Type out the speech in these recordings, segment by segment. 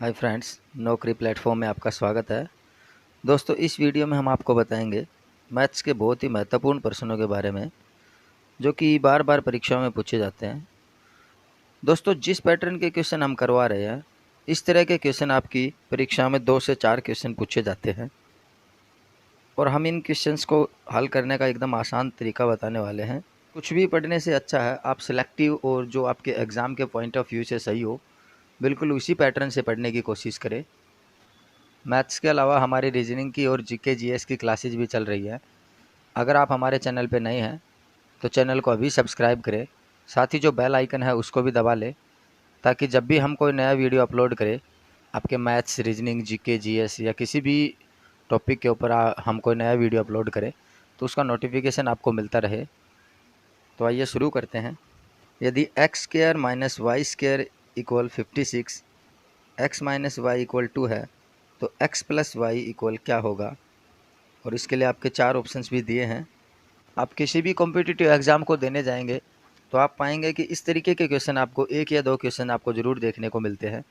Hi friends, नौकरी platform में आपका स्वागत है। दोस्तों, इस वीडियो में हम आपको बताएंगे मैथ्स के बहुत ही महत्वपूर्ण प्रश्नों के बारे में जो कि बार बार परीक्षाओं में पूछे जाते हैं। दोस्तों, जिस पैटर्न के क्वेश्चन हम करवा रहे हैं, इस तरह के क्वेश्चन आपकी परीक्षा में 2 से 4 क्वेश्चन पूछे जाते हैं और हम इन क्वेश्चंस को हल करने का एकदम आसान तरीका बताने वाले हैं। कुछ भी पढ़ने से अच्छा है आप सिलेक्टिव और जो आपके एग्ज़ाम के पॉइंट ऑफ व्यू से सही हो, बिल्कुल उसी पैटर्न से पढ़ने की कोशिश करें। मैथ्स के अलावा हमारी रीजनिंग की और जीके जीएस की क्लासेज भी चल रही है। अगर आप हमारे चैनल पे नए हैं तो चैनल को अभी सब्सक्राइब करें, साथ ही जो बेल आइकन है उसको भी दबा लें ताकि जब भी हम कोई नया वीडियो अपलोड करें आपके मैथ्स, रीजनिंग, जीके जीएस या किसी भी टॉपिक के ऊपर हम कोई नया वीडियो अपलोड करें तो उसका नोटिफिकेशन आपको मिलता रहे। तो आइए शुरू करते हैं। यदि X square minus Y square equal 56, X minus Y equal 2 है तो एक्स प्लस वाई इक्वल क्या होगा। और इसके लिए आपके 4 ऑप्शंस भी दिए हैं। आप किसी भी कॉम्पिटिटिव एग्ज़ाम को देने जाएंगे तो आप पाएंगे कि इस तरीके के क्वेश्चन आपको 1 या 2 क्वेश्चन आपको ज़रूर देखने को मिलते हैं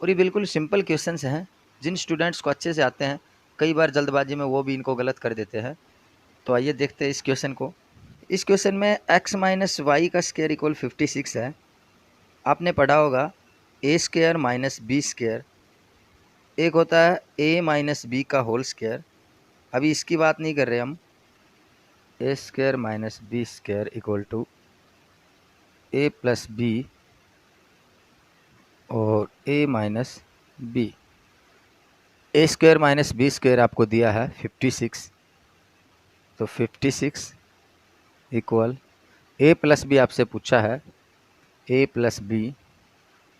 और ये बिल्कुल सिंपल क्वेश्चंस हैं। जिन स्टूडेंट्स को अच्छे से आते हैं, कई बार जल्दबाजी में वो भी इनको गलत कर देते हैं। तो आइए देखते हैं इस क्वेश्चन को। इस क्वेश्चन में एक्स माइनस वाई का स्क्वायर इक्वल 56 है। आपने पढ़ा होगा a square minus B square, एक होता है ए माइनस बी का होल स्क्वायर। अभी इसकी बात नहीं कर रहे हम। A square minus B square equal to a plus b और a minus b. A square minus B square आपको दिया है 56, तो 56 इक्वल ए प्लस बी आपसे पूछा है, ए प्लस बी,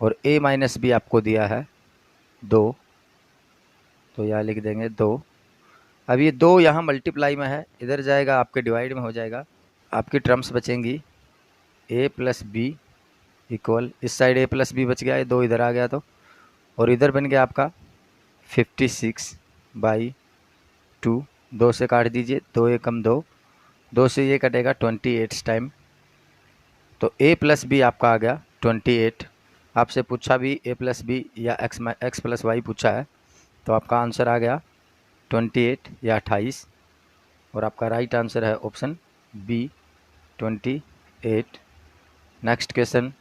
और ए माइनस बी आपको दिया है 2, तो यहाँ लिख देंगे 2। अब ये 2 यहाँ मल्टीप्लाई में है, इधर जाएगा आपके डिवाइड में हो जाएगा। आपकी टर्म्स बचेंगी ए प्लस बी इक्वल, इस साइड ए प्लस बी बच गया, ये 2 इधर आ गया तो, और इधर बन गया आपका 56/2। 2 से काट दीजिए, 2 एकम 2, 2 से ये कटेगा 28 टाइम, तो ए प्लस बी आपका आ गया 28। आपसे पूछा भी ए प्लस बी या एक्स प्लस वाई पूछा है, तो आपका आंसर आ गया 28 या 28, और आपका राइट आंसर है ऑप्शन बी 28। नेक्स्ट क्वेश्चन,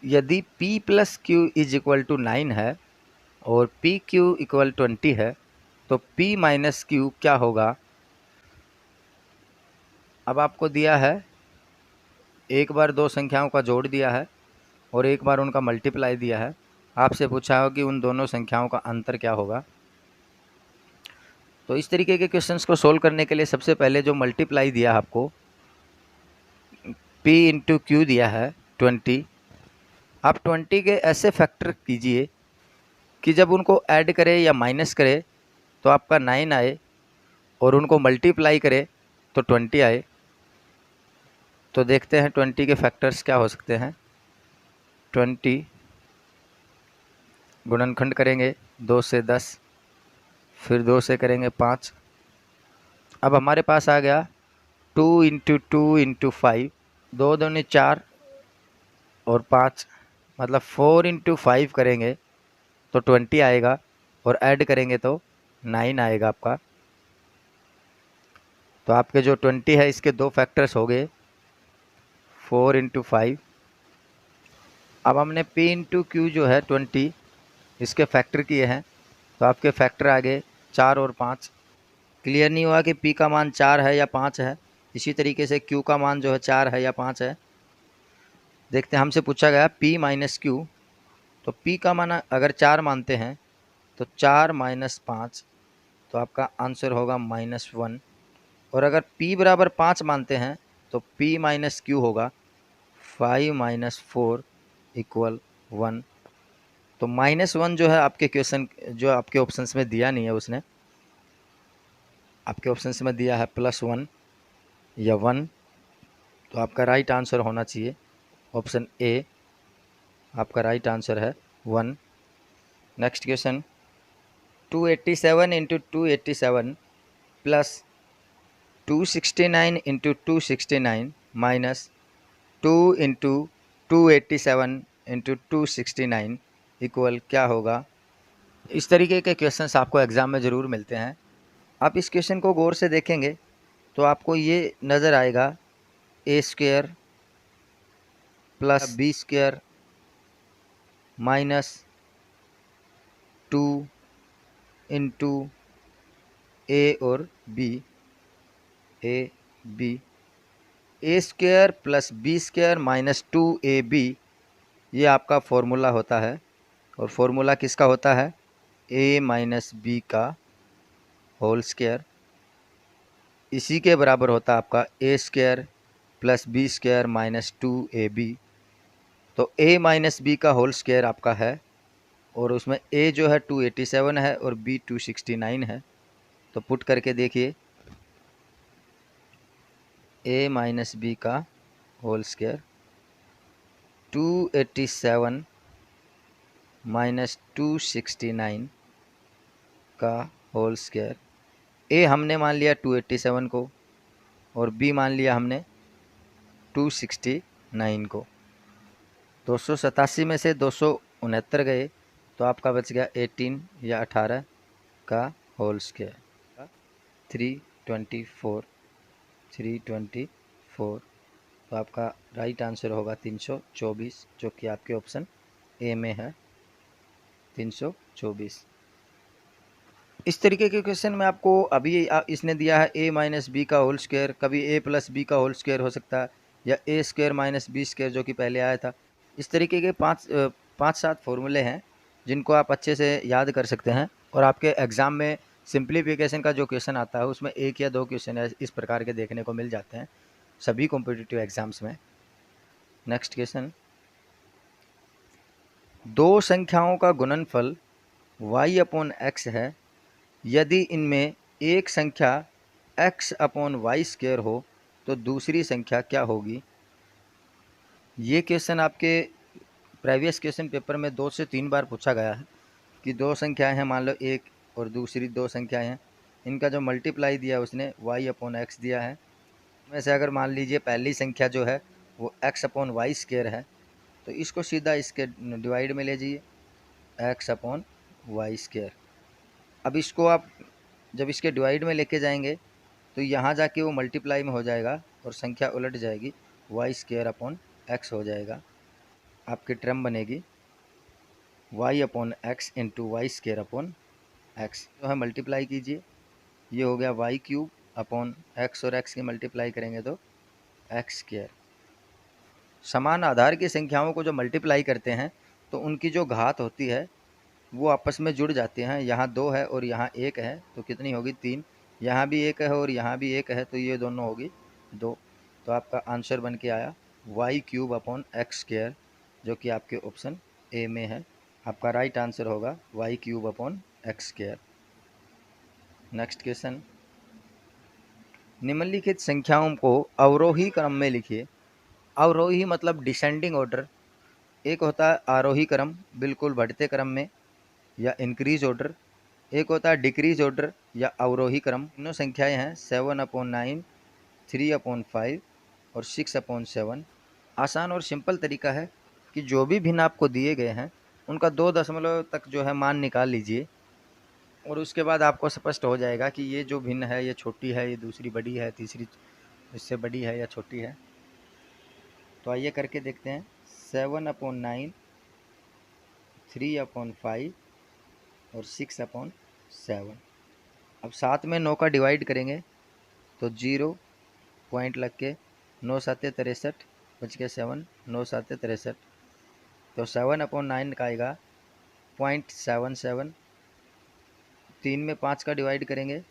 यदि p plus Q is equal to 9 है और पी क्यू इक्वल 20 है तो p माइनस क्यू क्या होगा। अब आपको दिया है, एक बार 2 संख्याओं का जोड़ दिया है और एक बार उनका मल्टीप्लाई दिया है। आपसे पूछा हो कि उन दोनों संख्याओं का अंतर क्या होगा। तो इस तरीके के क्वेश्चंस को सोल्व करने के लिए सबसे पहले जो मल्टीप्लाई दिया है आपको, p इंटू क्यू दिया है 20, आप 20 के ऐसे फैक्टर कीजिए कि जब उनको ऐड करें या माइनस करें तो आपका 9 आए और उनको मल्टीप्लाई करें तो 20 आए। तो देखते हैं 20 के फैक्टर्स क्या हो सकते हैं। 20 गुणनखंड करेंगे 2 से 10, फिर 2 से करेंगे 5। अब हमारे पास आ गया 2 इंटू 2 इंटू 5, 2 दूनी 4 और 5, मतलब 4 इंटू 5 करेंगे तो 20 आएगा और ऐड करेंगे तो 9 आएगा आपका। तो आपके जो 20 है इसके 2 फैक्टर्स हो गए, 4 इंटू 5। अब हमने p इंटू क्यू जो है 20, इसके फैक्टर किए हैं, तो आपके फैक्टर आ गए 4 और 5। क्लियर नहीं हुआ कि p का मान 4 है या 5 है। इसी तरीके से q का मान जो है 4 है या 5 है। देखते हैं, हमसे पूछा गया p माइनस क्यू, तो p का मान अगर 4 मानते हैं तो 4 माइनस 5, तो आपका आंसर होगा -1। और अगर p बराबर 5 मानते हैं तो p माइनस क्यू होगा 5 माइनस 4 इक्वल 1। तो -1 जो है आपके क्वेश्चन, जो आपके ऑप्शंस में दिया नहीं है, उसने आपके ऑप्शंस में दिया है +1 या 1, तो आपका राइट आंसर होना चाहिए ऑप्शन ए। आपका राइट आंसर है 1। Next question, 287 into 287 plus 269 into 269 minus 2 into 287 into 269 equal क्या होगा। इस तरीके के क्वेश्चंस आपको एग्ज़ाम में ज़रूर मिलते हैं। आप इस क्वेश्चन को गौर से देखेंगे तो आपको ये नज़र आएगा a square plus b square minus 2 into a और b, a square plus b square minus 2ab, ये आपका फॉर्मूला होता है। और फॉर्मूला किसका होता है, a माइनस बी का होल स्क्वायर। इसी के बराबर होता है आपका a square plus b square minus 2ab। तो a माइनस बी का होल स्क्वायर आपका है, और उसमें a जो है 287 है और b 269 है। तो पुट करके देखिए, a माइनस बी का होल स्क्वायर 287 माइनस 269 का होल स्क्वायर। ए हमने मान लिया 287 को और बी मान लिया हमने 269 को। 287 में से 269 गए तो आपका बच गया 18 या 18 का होल स्क्वायर 324। तो आपका राइट आंसर होगा 324, जो कि आपके ऑप्शन ए में है 324। इस तरीके के क्वेश्चन में आपको अभी इसने दिया है a माइनस बी का होल स्क्वायर, कभी a प्लस बी का होल स्क्वायर हो सकता है, या a square minus B square जो कि पहले आया था। इस तरीके के पाँच सात फॉर्मूले हैं जिनको आप अच्छे से याद कर सकते हैं, और आपके एग्ज़ाम में सिंप्लीफिकेशन का जो क्वेश्चन आता है उसमें 1 या 2 क्वेश्चन इस प्रकार के देखने को मिल जाते हैं सभी कॉम्पिटिटिव एग्ज़ाम्स में। नेक्स्ट क्वेश्चन, दो संख्याओं का गुणनफल y अपॉन x है, यदि इनमें एक संख्या x अपॉन वाई स्क्वायर हो तो दूसरी संख्या क्या होगी। ये क्वेश्चन आपके प्रीवियस क्वेश्चन पेपर में 2 से 3 बार पूछा गया है कि दो संख्याएं हैं, मान लो एक और दूसरी दो संख्याएं हैं, इनका जो मल्टीप्लाई दिया है उसने y अपॉन x दिया है। वैसे अगर मान लीजिए पहली संख्या जो है वो x अपॉन वाई स्क्वायर है, तो इसको सीधा इसके डिवाइड में ले जाइए, x अपॉन वाई स्क्वायर। अब इसको आप जब इसके डिवाइड में लेके जाएंगे तो यहाँ जाके वो मल्टीप्लाई में हो जाएगा और संख्या उलट जाएगी, वाई स्क्वायर अपॉन एक्स हो जाएगा। आपकी टर्म बनेगी y upon X into Y square upon X, जो है मल्टीप्लाई कीजिए, ये हो गया वाई क्यूब अपॉन एक्स, और एक्स की मल्टीप्लाई करेंगे तो एक्स स्क्वायर। समान आधार की संख्याओं को जो मल्टीप्लाई करते हैं तो उनकी जो घात होती है वो आपस में जुड़ जाते हैं। यहाँ 2 है और यहाँ 1 है तो कितनी होगी 3, यहाँ भी 1 है और यहाँ भी 1 है तो ये दोनों होगी 2। तो आपका आंसर बन के आया Y cube upon X square, जो कि आपके ऑप्शन ए में है। आपका राइट आंसर होगा Y cube upon X square. Next question, निम्नलिखित संख्याओं को अवरोही क्रम में लिखिए। अवरोही मतलब डिसेंडिंग ऑर्डर, एक होता है आरोही क्रम बिल्कुल बढ़ते क्रम में या इंक्रीज ऑर्डर, एक होता है डिक्रीज ऑर्डर या अवरोही क्रम। तीनों संख्याएं हैं 7/9, 3/5 और 6/7। आसान और सिंपल तरीका है कि जो भी भिन्न आपको दिए गए हैं उनका 2 दशमलव तक जो है मान निकाल लीजिए, और उसके बाद आपको स्पष्ट हो जाएगा कि ये जो भिन्न है ये छोटी है, ये दूसरी बड़ी है, तीसरी इससे बड़ी है या छोटी है। तो आइए करके देखते हैं। 7/9, 3/5 और 6/7। अब साथ में 9 का डिवाइड करेंगे तो 0 पॉइंट लग के 9 7 63 बच के 7, 9 7 63। तो 7/9 का आएगा 0.77। 3 में 5 का डिवाइड करेंगे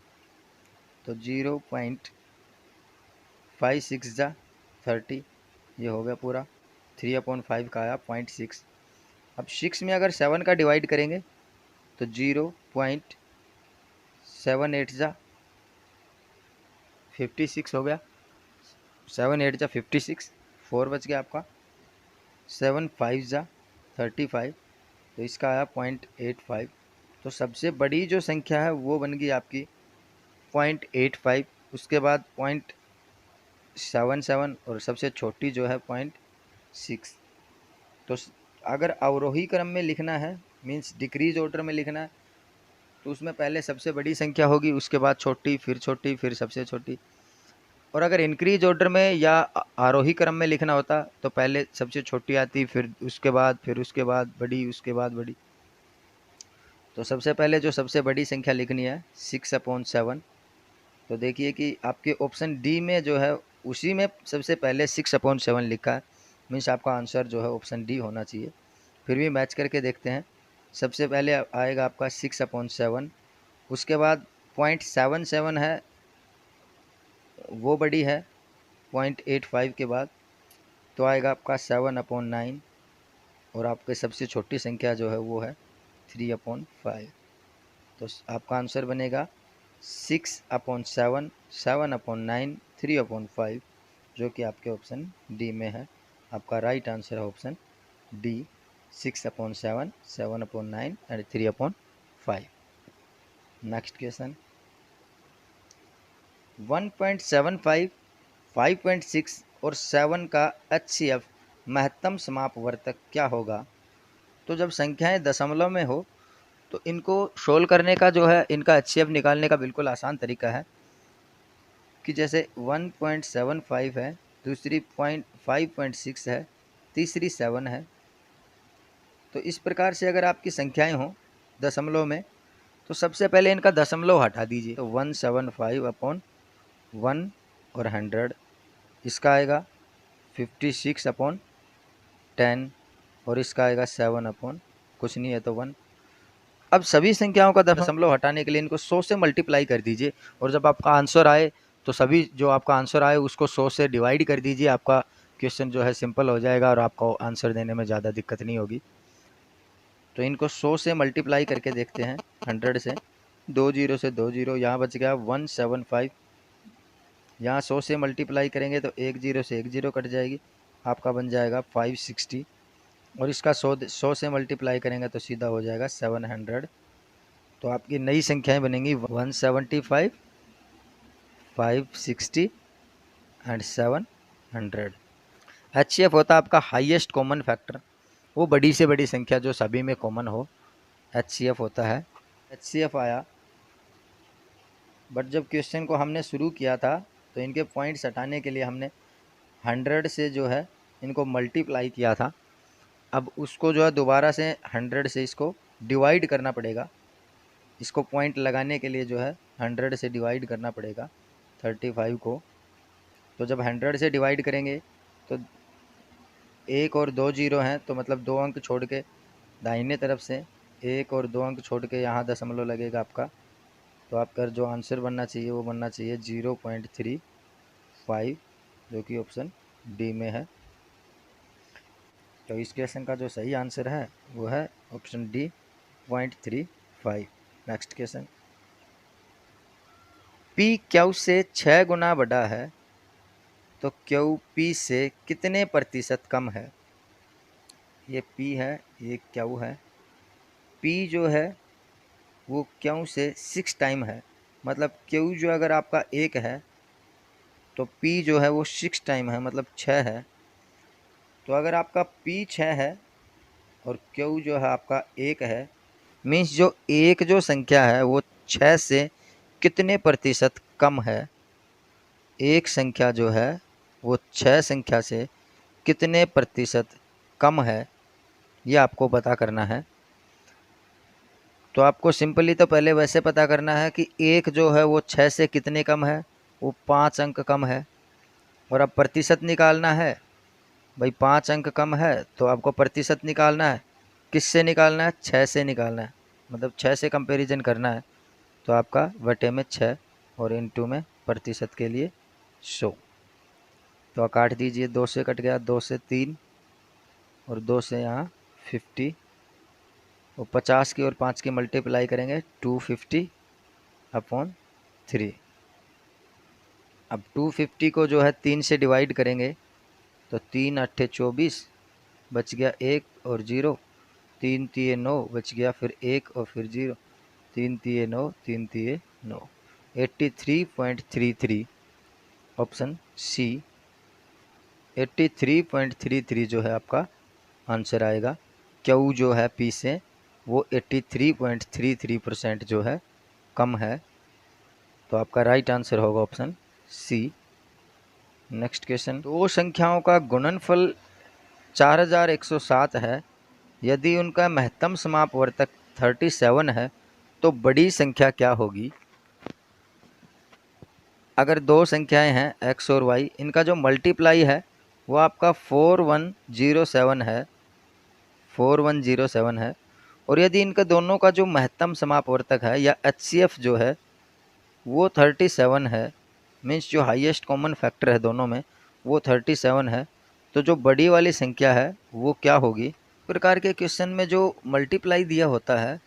तो 0.56 जा 30, ये हो गया पूरा। 3/5 का आया 0.6। अब 6 में अगर 7 का डिवाइड करेंगे तो 0.78 जा 56 हो गया। 7 8 जा 56, 4 बच गया आपका। 7 5 जा 35, तो इसका आया 0.85। तो सबसे बड़ी जो संख्या है वो बन गई आपकी 0.85, उसके बाद 0.77 और सबसे छोटी जो है 0.6। तो अगर अवरोही क्रम में लिखना है, मीन्स डिक्रीज ऑर्डर में लिखना है, तो उसमें पहले सबसे बड़ी संख्या होगी, उसके बाद छोटी, फिर सबसे छोटी। और अगर इंक्रीज ऑर्डर में या आरोही क्रम में लिखना होता तो पहले सबसे छोटी आती, फिर उसके बाद बड़ी, उसके बाद बड़ी। तो सबसे पहले जो सबसे बड़ी संख्या लिखनी है 6/7। तो देखिए कि आपके ऑप्शन डी में जो है उसी में सबसे पहले 6/7 लिखा है, मीन्स आपका आंसर जो है ऑप्शन डी होना चाहिए। फिर भी मैच करके देखते हैं। सबसे पहले आएगा आपका 6/7, उसके बाद 0.77 है, वो बड़ी है 0.85 के बाद। तो आएगा आपका 7/9, और आपके सबसे छोटी संख्या जो है वो है 3/5। तो आपका आंसर बनेगा 6/7, 7/9, 3/5, जो कि आपके ऑप्शन डी में है। आपका राइट आंसर है option D, 6/7, 7/9 and 3/5। Next question, 1.75, 5.6 और 7 का HCF महत्तम समापवर्तक क्या होगा? तो जब संख्याएं दशमलव में हो तो इनको सोल्व करने का जो है, इनका HCF निकालने का बिल्कुल आसान तरीका है कि जैसे 1.75 है, दूसरी 5.6 है, तीसरी 7 है। तो इस प्रकार से अगर आपकी संख्याएं हों दशमलव में, तो सबसे पहले इनका दशमलव हटा दीजिए। तो 175/1 और 100, इसका आएगा 56/10, और इसका आएगा 7 कुछ नहीं है तो 1। अब सभी संख्याओं का दशमलव हटाने के लिए इनको 100 से मल्टीप्लाई कर दीजिए, और जब आपका आंसर आए तो सभी जो आपका आंसर आए उसको 100 से डिवाइड कर दीजिए। आपका क्वेश्चन जो है सिंपल हो जाएगा और आपको आंसर देने में ज़्यादा दिक्कत नहीं होगी। तो इनको 100 से मल्टीप्लाई करके देखते हैं। 100 से 2 जीरो से 2 जीरो, यहाँ बच गया 175। यहाँ 100 से मल्टीप्लाई करेंगे तो 1 जीरो से 1 जीरो कट जाएगी, आपका बन जाएगा 560। और इसका 100 से मल्टीप्लाई करेंगे तो सीधा हो जाएगा 700। तो आपकी नई संख्याएं बनेंगी 175, 560 एंड 700। HCF होता है आपका हाईएस्ट कॉमन फैक्टर, वो बड़ी से बड़ी संख्या जो सभी में कॉमन हो, HCF होता है। HCF आया, बट जब क्वेश्चन को हमने शुरू किया था तो इनके पॉइंट्स हटाने के लिए हमने 100 से जो है इनको मल्टीप्लाई किया था। अब उसको जो है दोबारा से 100 से इसको डिवाइड करना पड़ेगा। इसको पॉइंट लगाने के लिए जो है 100 से डिवाइड करना पड़ेगा 35 को। तो जब 100 से डिवाइड करेंगे तो 1 और 2 जीरो हैं, तो मतलब 2 अंक छोड़ के दाहिने तरफ से 1 और 2 अंक छोड़ के यहाँ दशमलव लगेगा आपका। तो आपका जो आंसर बनना चाहिए वो बनना चाहिए 0.35, जो कि ऑप्शन डी में है। तो इस क्वेश्चन का जो सही आंसर है वो है option D, 0.35। Next question, P Q से 6 गुना बड़ा है तो क्यू पी से कितने प्रतिशत कम है? ये पी है, ये क्यू है। पी जो है वो क्यू से 6 टाइम है, मतलब क्यू जो अगर आपका 1 है तो पी जो है वो 6 टाइम है, मतलब 6 है। तो अगर आपका पी 6 है और क्यू जो है आपका 1 है, मीन्स जो एक जो संख्या है वो 6 से कितने प्रतिशत कम है? एक संख्या जो है वो 6 संख्या से कितने प्रतिशत कम है, ये आपको पता करना है। तो आपको सिंपली तो पहले वैसे पता करना है कि एक जो है वो 6 से कितने कम है, वो 5 अंक कम है। और अब प्रतिशत निकालना है, भाई 5 अंक कम है तो आपको प्रतिशत निकालना है। किससे निकालना है? 6 से निकालना है, मतलब 6 से कंपैरिजन करना है। तो आपका बटे में 6 और इनटू में प्रतिशत के लिए 100। तो काट दीजिए, 2 से कट गया, 2 से 3 और 2 से यहाँ 50, और 50 की और 5 की मल्टीप्लाई करेंगे 250/3। अब 250 को जो है 3 से डिवाइड करेंगे तो 3 अट्ठे 24, बच गया 1 और 0, 3 तिये 9, बच गया फिर 1 और फिर 0, 3 तिये 9, 3 तिये 9, 83.33 ऑप्शन सी, 83.33 जो है आपका आंसर आएगा। क्यू जो है पी से वो 83.33% जो है कम है। तो आपका राइट आंसर होगा ऑप्शन सी। नेक्स्ट क्वेश्चन, दो संख्याओं का गुणनफल 4107 है, यदि उनका महत्तम समापवर्तक 37 है तो बड़ी संख्या क्या होगी। अगर दो संख्याएं हैं x और y, इनका जो मल्टीप्लाई है वो आपका 4107 है, 4107 है, और यदि इनका दोनों का जो महत्तम समापवर्तक है या HCF जो है वो 37 है, मीन्स जो हाईएस्ट कॉमन फैक्टर है दोनों में वो 37 है, तो जो बड़ी वाली संख्या है वो क्या होगी। प्रकार के क्वेश्चन में जो मल्टीप्लाई दिया होता है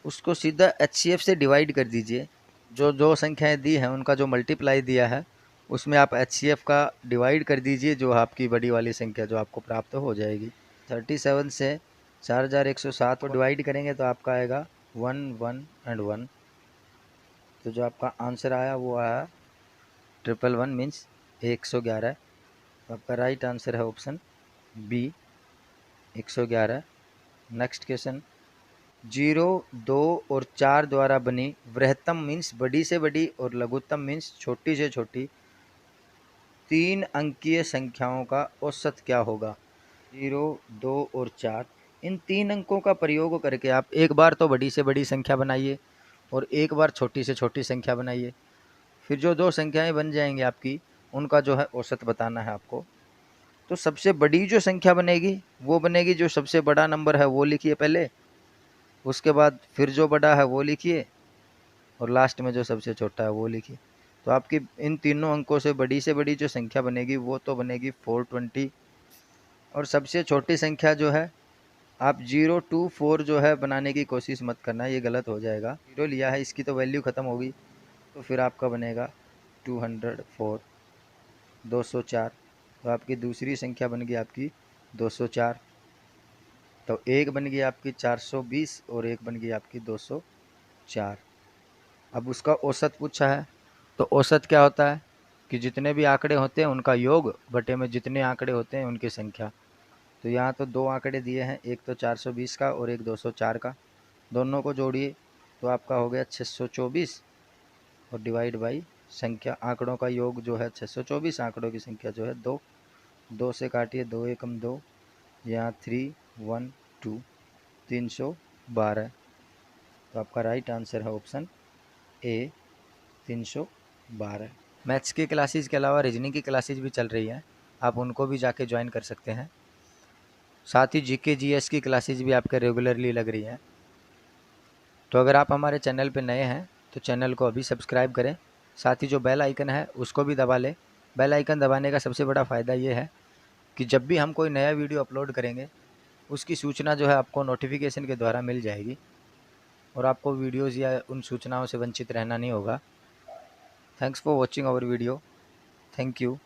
उसको सीधा HCF से डिवाइड कर दीजिए। जो दो संख्याएं दी हैं उनका जो मल्टीप्लाई दिया है उसमें आप HCF का डिवाइड कर दीजिए, जो आपकी बड़ी वाली संख्या जो आपको प्राप्त हो जाएगी। 37 से 4107 को डिवाइड करेंगे तो आपका आएगा 1 1 एंड 1। तो जो आपका आंसर आया वो आया 111 मीन्स 111। तो आपका राइट आंसर है ऑप्शन बी 111। नेक्स्ट क्वेश्चन, 0, 2 और 4 द्वारा बनी वृहत्तम मीन्स बड़ी से बड़ी और लघुत्तम मीन्स छोटी से छोटी 3 अंकीय संख्याओं का औसत क्या होगा। 0, 2 और 4, इन 3 अंकों का प्रयोग करके आप एक बार तो बड़ी से बड़ी संख्या बनाइए और एक बार छोटी से छोटी संख्या बनाइए, फिर जो दो संख्याएं बन जाएंगी आपकी उनका जो है औसत बताना है आपको। तो सबसे बड़ी जो संख्या बनेगी वो बनेगी, जो सबसे बड़ा नंबर है वो लिखिए पहले, उसके बाद फिर जो बड़ा है वो लिखिए और लास्ट में जो सबसे छोटा है वो लिखिए। तो आपकी इन तीनों अंकों से बड़ी जो संख्या बनेगी वो तो बनेगी 420, और सबसे छोटी संख्या जो है आप 024 जो है बनाने की कोशिश मत करना, ये गलत हो जाएगा। 0 लिया है, इसकी तो वैल्यू ख़त्म होगी, तो फिर आपका बनेगा 204, 204। तो आपकी दूसरी संख्या बन गई आपकी 204। तो एक बन गई आपकी 420 और एक बन गई आपकी 204। अब उसका औसत पूछा है, तो औसत क्या होता है कि जितने भी आंकड़े होते हैं उनका योग बटे में जितने आंकड़े होते हैं उनकी संख्या। तो यहाँ तो दो आंकड़े दिए हैं, एक तो 420 का और एक 204 का, दोनों को जोड़िए तो आपका हो गया 624 और डिवाइड बाई संख्या, आंकड़ों का योग जो है 624, आंकड़ों की संख्या जो है 2, 2 से काटिए, 2 एकम 2, यहाँ 3 1 2, 312। तो आपका राइट आंसर है ऑप्शन ए 312। मैथ्स की क्लासेस के अलावा रीजनिंग की क्लासेस भी चल रही हैं, आप उनको भी जाके ज्वाइन कर सकते हैं। साथ ही जीके जीएस की क्लासेस भी आपके रेगुलरली लग रही हैं। तो अगर आप हमारे चैनल पर नए हैं तो चैनल को अभी सब्सक्राइब करें, साथ ही जो बेल आइकन है उसको भी दबा लें। बेल आइकन दबाने का सबसे बड़ा फ़ायदा ये है कि जब भी हम कोई नया वीडियो अपलोड करेंगे उसकी सूचना जो है आपको नोटिफिकेशन के द्वारा मिल जाएगी और आपको वीडियोज़ या उन सूचनाओं से वंचित रहना नहीं होगा। Thanks for watching our video. Thank you.